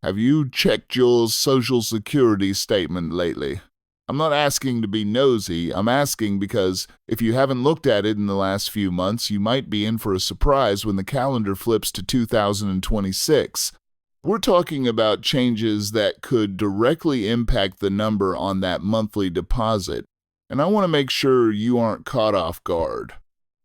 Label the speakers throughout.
Speaker 1: Have you checked your Social Security statement lately? I'm not asking to be nosy, I'm asking because if you haven't looked at it in the last few months, you might be in for a surprise when the calendar flips to 2026. We're talking about changes that could directly impact the number on that monthly deposit, and I want to make sure you aren't caught off guard.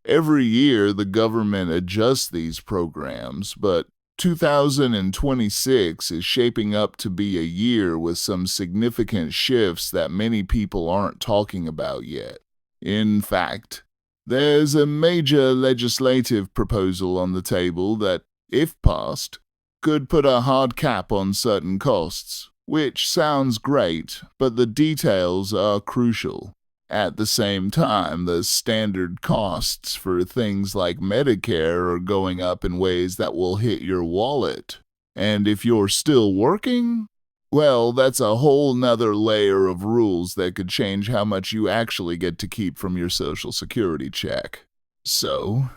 Speaker 1: Every year, the government adjusts these programs, but 2026 is shaping up to be a year with some significant shifts that many people aren't talking about yet. In fact, there's a major legislative proposal on the table that, if passed, could put a hard cap on certain costs, which sounds great, but the details are crucial. At the same time, the standard costs for things like Medicare are going up in ways that will hit your wallet. And if you're still working, well, that's a whole nother layer of rules that could change how much you actually get to keep from your Social Security check. So,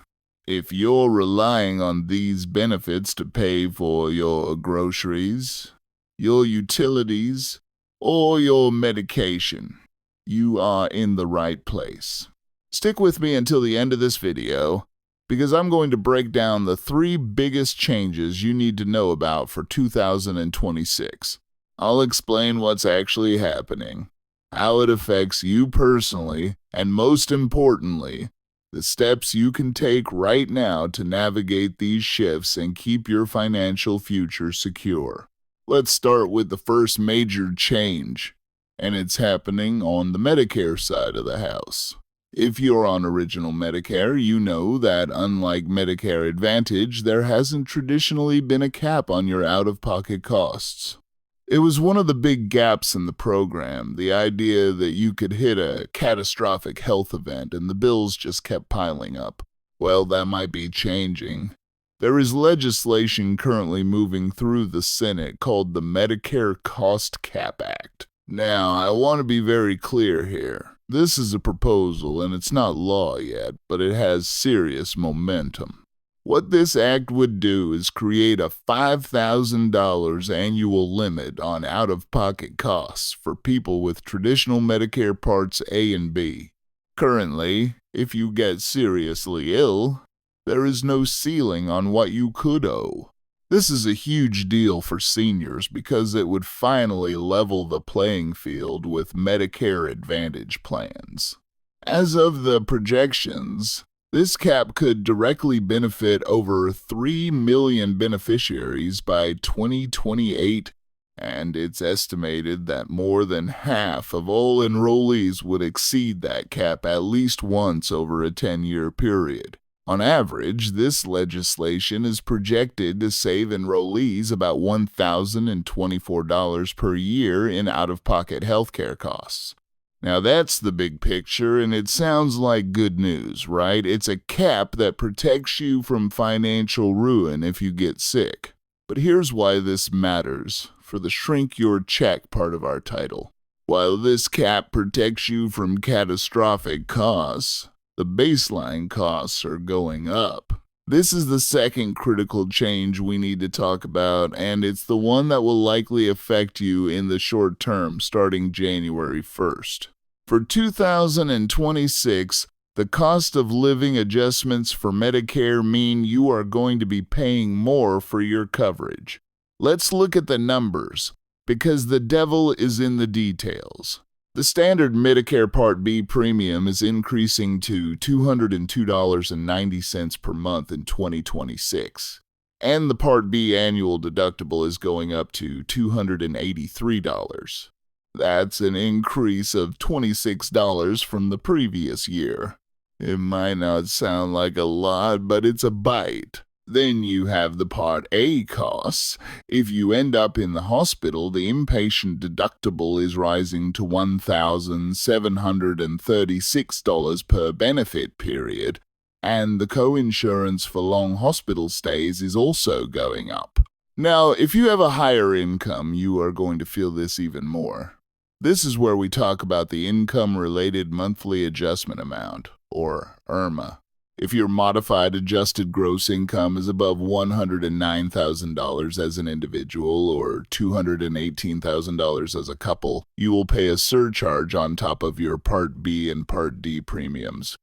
Speaker 1: if you're relying on these benefits to pay for your groceries, your utilities, or your medication, you are in the right place. Stick with me until the end of this video, because I'm going to break down the 3 biggest changes you need to know about for 2026. I'll explain what's actually happening, how it affects you personally, and most importantly, the steps you can take right now to navigate these shifts and keep your financial future secure. Let's start with the first major change, and it's happening on the Medicare side of the house. If you're on Original Medicare, you know that unlike Medicare Advantage, there hasn't traditionally been a cap on your out-of-pocket costs. It was one of the big gaps in the program, the idea that you could hit a catastrophic health event and the bills just kept piling up. Well, that might be changing. There is legislation currently moving through the Senate called the Medicare Cost Cap Act. Now, I want to be very clear here. This is a proposal and it's not law yet, but it has serious momentum. What this act would do is create a $5,000 annual limit on out-of-pocket costs for people with traditional Medicare Parts A and B. Currently, if you get seriously ill, there is no ceiling on what you could owe. This is a huge deal for seniors because it would finally level the playing field with Medicare Advantage plans. As of the projections, this cap could directly benefit over 3 million beneficiaries by 2028, and it's estimated that more than half of all enrollees would exceed that cap at least once over a 10-year period. On average, this legislation is projected to save enrollees about $1,024 per year in out-of-pocket healthcare costs. Now that's the big picture, and it sounds like good news, right? It's a cap that protects you from financial ruin if you get sick. But here's why this matters for the shrink your check part of our title. While this cap protects you from catastrophic costs, the baseline costs are going up. This is the second critical change we need to talk about, and it's the one that will likely affect you in the short term starting January 1st. For 2026, the cost of living adjustments for Medicare mean you are going to be paying more for your coverage. Let's look at the numbers, because the devil is in the details. The standard Medicare Part B Premium is increasing to $202.90 per month in 2026, and the Part B annual deductible is going up to $283. That's an increase of $26 from the previous year. It might not sound like a lot, but it's a bite. Then you have the Part A costs. If you end up in the hospital, the inpatient deductible is rising to $1,736 per benefit period, and the coinsurance for long hospital stays is also going up. Now, if you have a higher income, you are going to feel this even more. This is where we talk about the Income-Related Monthly Adjustment Amount, or IRMA. If your modified adjusted gross income is above $109,000 as an individual or $218,000 as a couple, you will pay a surcharge on top of your Part B and Part D premiums.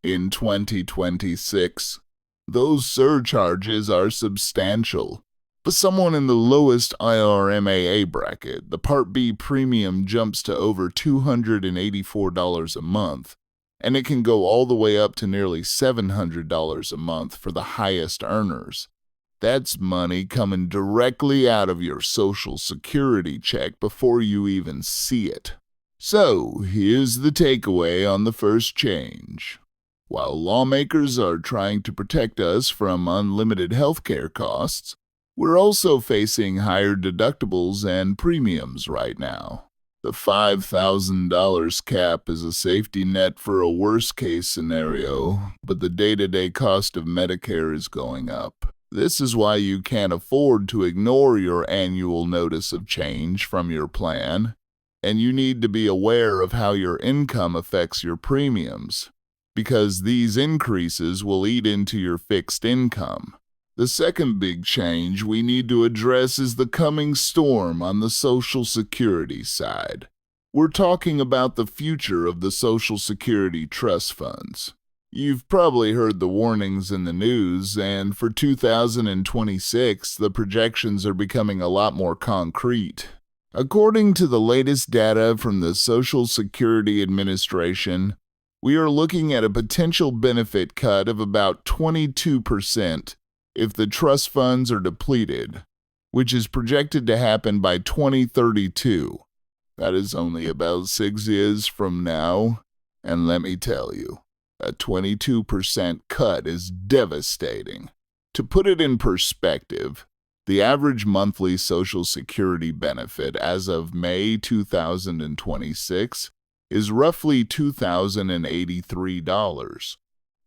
Speaker 1: In 2026, those surcharges are substantial. For someone in the lowest IRMAA bracket, the Part B premium jumps to over $284 a month, and it can go all the way up to nearly $700 a month for the highest earners. That's money coming directly out of your Social Security check before you even see it. So, here's the takeaway on the first change. While lawmakers are trying to protect us from unlimited healthcare costs, we're also facing higher deductibles and premiums right now. The $5,000 cap is a safety net for a worst-case scenario, but the day-to-day cost of Medicare is going up. This is why you can't afford to ignore your annual notice of change from your plan, and you need to be aware of how your income affects your premiums, because these increases will eat into your fixed income. The second big change we need to address is the coming storm on the Social Security side. We're talking about the future of the Social Security trust funds. You've probably heard the warnings in the news, and for 2026, the projections are becoming a lot more concrete. According to the latest data from the Social Security Administration, we are looking at a potential benefit cut of about 22% if the trust funds are depleted, which is projected to happen by 2032. That is only about 6 years from now, and let me tell you, a 22% cut is devastating. To put it in perspective, the average monthly Social Security benefit as of May 2026 is roughly $2,083.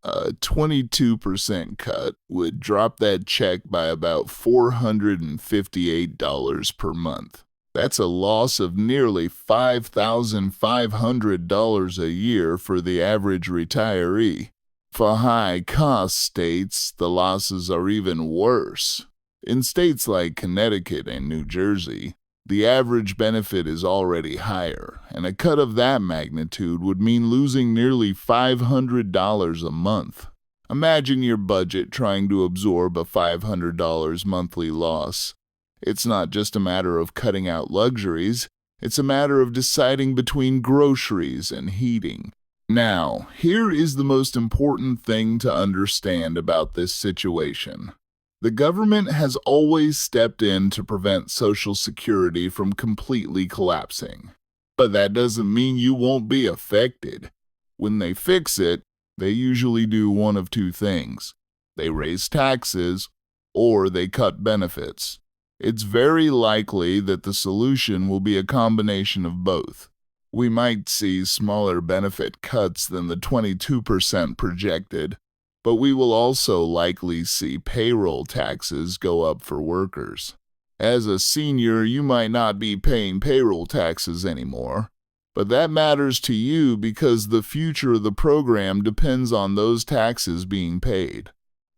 Speaker 1: A 22% cut would drop that check by about $458 per month. That's a loss of nearly $5,500 a year for the average retiree. For high-cost states, the losses are even worse. In states like Connecticut and New Jersey, the average benefit is already higher, and a cut of that magnitude would mean losing nearly $500 a month. Imagine your budget trying to absorb a $500 monthly loss. It's not just a matter of cutting out luxuries, it's a matter of deciding between groceries and heating. Now, here is the most important thing to understand about this situation. The government has always stepped in to prevent Social Security from completely collapsing. But that doesn't mean you won't be affected. When they fix it, they usually do one of two things. They raise taxes, or they cut benefits. It's very likely that the solution will be a combination of both. We might see smaller benefit cuts than the 22% projected, but we will also likely see payroll taxes go up for workers. As a senior, you might not be paying payroll taxes anymore, but that matters to you because the future of the program depends on those taxes being paid.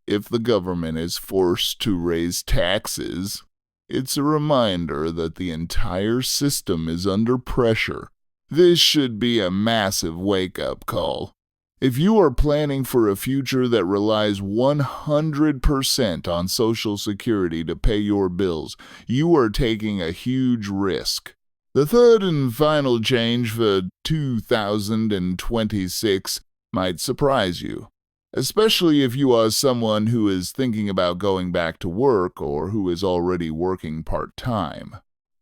Speaker 1: If the government is forced to raise taxes, it's a reminder that the entire system is under pressure. This should be a massive wake-up call. If you are planning for a future that relies 100% on Social Security to pay your bills, you are taking a huge risk. The third and final change for 2026 might surprise you, especially if you are someone who is thinking about going back to work or who is already working part-time.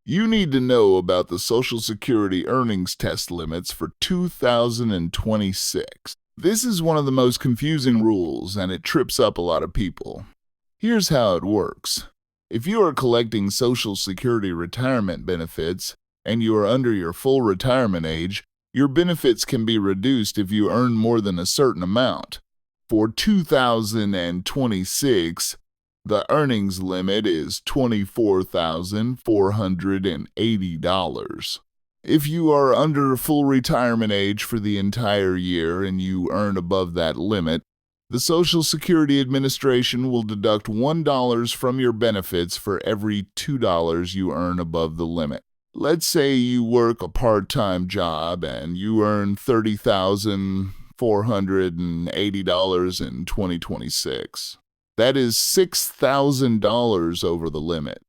Speaker 1: You need to know about the Social Security earnings test limits for 2026. This is one of the most confusing rules, and it trips up a lot of people. Here's how it works. If you are collecting Social Security retirement benefits and you are under your full retirement age, your benefits can be reduced if you earn more than a certain amount. For 2026, the earnings limit is $24,480. If you are under full retirement age for the entire year and you earn above that limit, The Social Security Administration will deduct $1 from your benefits for every $2 you earn above the limit. Let's say you work a part-time job and you earn $30,480 in 2026. That is $6,000 over the limit.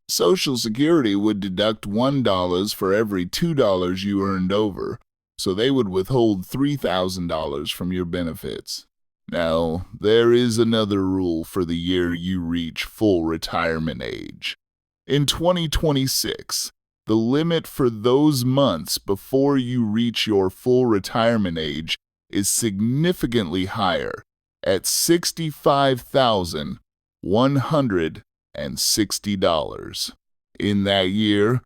Speaker 1: Social Security would deduct $1 for every $2 you earned over, so they would withhold $3,000 from your benefits. Now, there is another rule for the year you reach full retirement age. In 2026, the limit for those months before you reach your full retirement age is significantly higher at $65,160. In that year,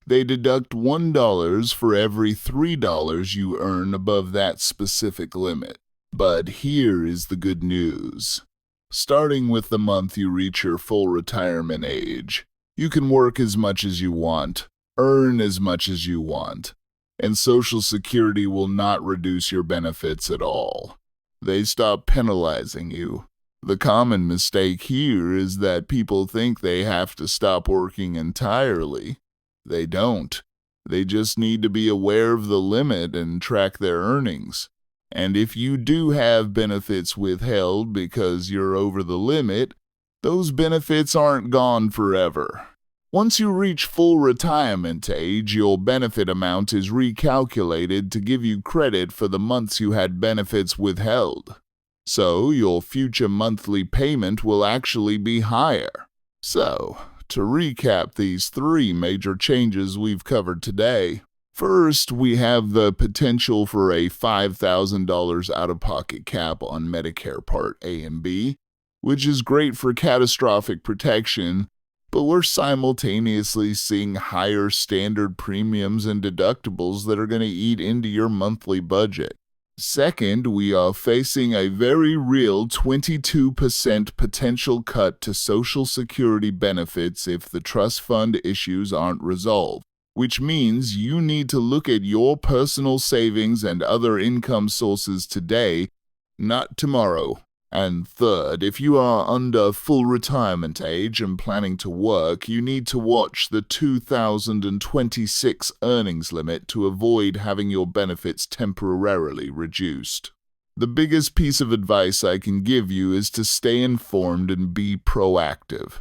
Speaker 1: they deduct $1 for every $3 you earn above that specific limit. But here is the good news. Starting with the month you reach your full retirement age, you can work as much as you want, earn as much as you want, and Social Security will not reduce your benefits at all. They stop penalizing you. The common mistake here is that people think they have to stop working entirely. They don't. They just need to be aware of the limit and track their earnings. And if you do have benefits withheld because you're over the limit, those benefits aren't gone forever. Once you reach full retirement age, your benefit amount is recalculated to give you credit for the months you had benefits withheld. So your future monthly payment will actually be higher. So, to recap these three major changes we've covered today, first, we have the potential for a $5,000 out-of-pocket cap on Medicare Part A and B, which is great for catastrophic protection, but we're simultaneously seeing higher standard premiums and deductibles that are going to eat into your monthly budget. Second, we are facing a very real 22% potential cut to Social Security benefits if the trust fund issues aren't resolved, which means you need to look at your personal savings and other income sources today, not tomorrow. And third, if you are under full retirement age and planning to work, you need to watch the 2026 earnings limit to avoid having your benefits temporarily reduced. The biggest piece of advice I can give you is to stay informed and be proactive.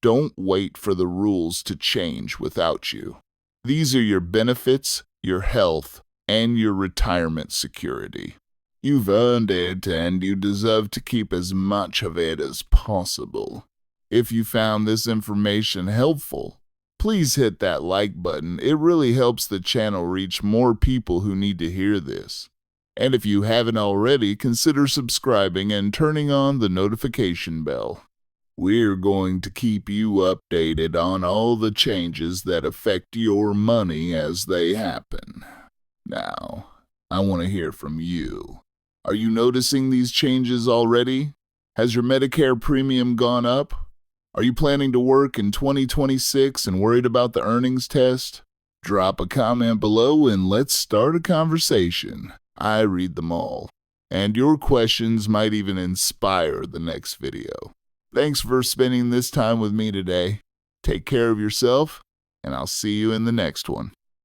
Speaker 1: Don't wait for the rules to change without you. These are your benefits, your health, and your retirement security. You've earned it, and you deserve to keep as much of it as possible. If you found this information helpful, please hit that like button. It really helps the channel reach more people who need to hear this. And if you haven't already, consider subscribing and turning on the notification bell. We're going to keep you updated on all the changes that affect your money as they happen. Now, I want to hear from you. Are you noticing these changes already? Has your Medicare premium gone up? Are you planning to work in 2026 and worried about the earnings test? Drop a comment below and let's start a conversation. I read them all. And your questions might even inspire the next video. Thanks for spending this time with me today. Take care of yourself, and I'll see you in the next one.